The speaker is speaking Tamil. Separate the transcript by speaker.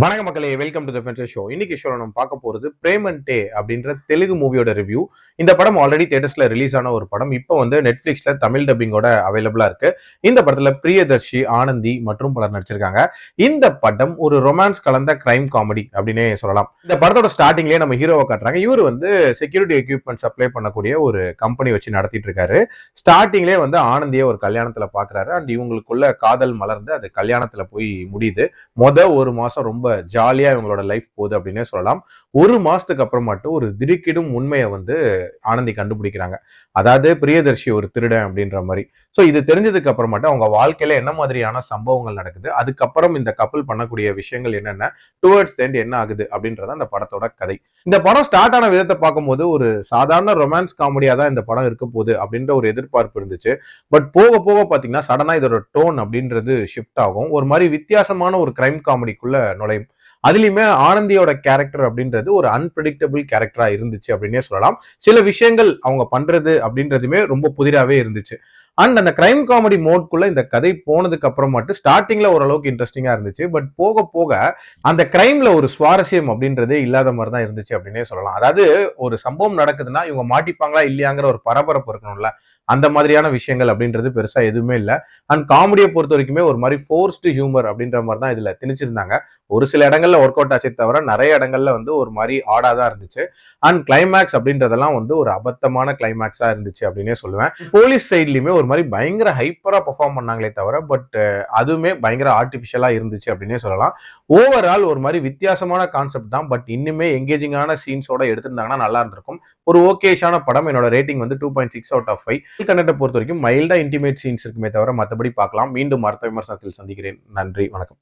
Speaker 1: வணக்கம் மக்களே, வெல்கம் டு தி ஃபென்சர் ஷோ. இன்னைக்கு ஷோல நம்ம பார்க்க போறது பிரேமன்டே அப்படின்ற தெலுங்கு மூவியோட ரிவ்யூ. இந்த படம் ஆல்ரெடி தியேட்டர்ஸ்ல ரிலீஸ் ஆன ஒரு படம். இப்போ வந்து நெட்ஃபிளிக்ஸ்ல தமிழ் டப்பிங்கோட அவைலபிளா இருக்கு. இந்த படத்துல பிரியதர்ஷி, ஆனந்தி மற்றும் பலர் நடிச்சிருக்காங்க. இந்த படம் ஒரு ரொமான்ஸ் கலந்த கிரைம் காமெடி அப்படின்னே சொல்லலாம். இந்த படத்தோட ஸ்டார்டிங்லேயே நம்ம ஹீரோவை காட்டுறாங்க. இவர் வந்து செக்யூரிட்டி எக்யூப்மெண்ட் சப்ளை பண்ணக்கூடிய ஒரு கம்பெனி வச்சு நடத்திட்டு இருக்காரு. ஸ்டார்டிங்லேயே வந்து ஆனந்தியை ஒரு கல்யாணத்துல பாக்குறாரு. அண்ட் இவங்களுக்குள்ள காதல் மலர்ந்து அது கல்யாணத்துல போய் முடியுது. ஒரு மாசம் ரொம்ப ஜாலியா இவங்களோட லைஃப் போகுது அப்படின்னே சொல்லலாம். ஒரு மாசத்துக்கு அப்புறம் மட்டும் ஒரு திடுக்கிடும் உண்மையை வந்து ஆனந்தி கண்டுபிடிக்கிறாங்க. அதாவது பிரியதர்ஷி ஒரு திருடன் அப்படின்ற மாதிரி. சோ இது தெரிஞ்சதுக்கு அப்புறம் மட்டும் அவங்க வாழ்க்கையில என்ன மாதிரியான சம்பவங்கள் நடக்குது, அதுக்கப்புறம் இந்த கப்பல் பண்ணக்கூடிய விஷயங்கள் என்னென்ன, டுவர்ட்ஸ் எண்ட் என்ன ஆகுது அப்படின்றத அந்த படத்தோட கதை. இந்த படம் ஸ்டார்ட் ஆன விதத்தை பார்க்கும்போது ஒரு சாதாரண ரொமான்ஸ் காமெடியா தான் இந்த படம் இருக்க போகுது அப்படின்ற ஒரு எதிர்பார்ப்பு இருந்துச்சு. பட் போக போக பாத்தீங்கன்னா சடனா இதோட டோன் அப்படின்றது ஷிஃப்ட் ஆகும். ஒரு மாதிரி வித்தியாசமான ஒரு கிரைம் காமெடிக்குள்ள நுழையும். அதுலயுமே ஆனந்தியோட கேரக்டர் அப்படின்றது ஒரு அன்பிரடிக்டபிள் கேரக்டரா இருந்துச்சு அப்படின்னே சொல்லலாம். சில விஷயங்கள் அவங்க பண்றது அப்படின்றதுமே ரொம்ப புதிராவே இருந்துச்சு. அண்ட் அந்த கிரைம் காமெடி மோட்குள்ள இந்த கதை போனதுக்கு அப்புறம் மட்டும் ஸ்டார்டிங்ல ஓரளவுக்கு இன்ட்ரெஸ்டிங்கா இருந்துச்சு. பட் போக போக அந்த கிரைம்ல ஒரு சுவாரஸ்யம் அப்படின்றதே இல்லாத மாதிரி தான் இருந்துச்சு அப்படின்னே சொல்லலாம். அதாவது ஒரு சம்பவம் நடக்குதுன்னா இவங்க மாட்டிப்பாங்களா இல்லையாங்கிற ஒரு பரபரப்பு இருக்கணும்ல, அந்த மாதிரியான விஷயங்கள் அப்படின்றது பெருசா எதுவுமே இல்லை. அண்ட் காமெடியை பொறுத்த வரைக்குமே ஒரு மாதிரி ஃபோர்ஸ்டு ஹியூமர் அப்படின்ற மாதிரி தான் இதுல திணிச்சிருந்தாங்க. ஒரு சில இடங்கள்ல ஒர்க் அவுட் ஆச்சே தவிர நிறைய இடங்கள்ல வந்து ஒரு மாதிரி ஆடாதான் இருந்துச்சு. அண்ட் கிளைமேக்ஸ் அப்படின்றதெல்லாம் வந்து ஒரு அபத்தமான கிளைமேக்ஸா இருந்துச்சு அப்படின்னே சொல்லுவேன். போலீஸ் சைட்லயுமே ஒரு மாதிரி பயங்கர ஹைப்பரா பெர்ஃபார்ம் பண்ணாங்களே தவிர பட் அதுவுமே பயங்கர ஆர்டிபிஷியலா இருந்துச்சு அப்படின்னே சொல்லலாம். ஓவரால் ஒரு மாதிரி வித்தியாசமான கான்செப்ட் தான். பட் இன்னுமே எங்கேஜிங்கான சீன்ஸோட எடுத்திருந்தாங்கன்னா நல்லா இருந்திருக்கும். ஒரு ஓகேஷான படம். என்னோட ரேட்டிங் வந்து 2.6 out of 5. கண்டென்ட்டை பொறுத்த வரைக்கும் மைல்டா இன்டிமேட் சீன்ஸ் இருக்குமே தவிர மற்றபடி பார்க்கலாம். மீண்டும் அடுத்த விமர்சனத்தில் சந்திக்கிறேன். நன்றி, வணக்கம்.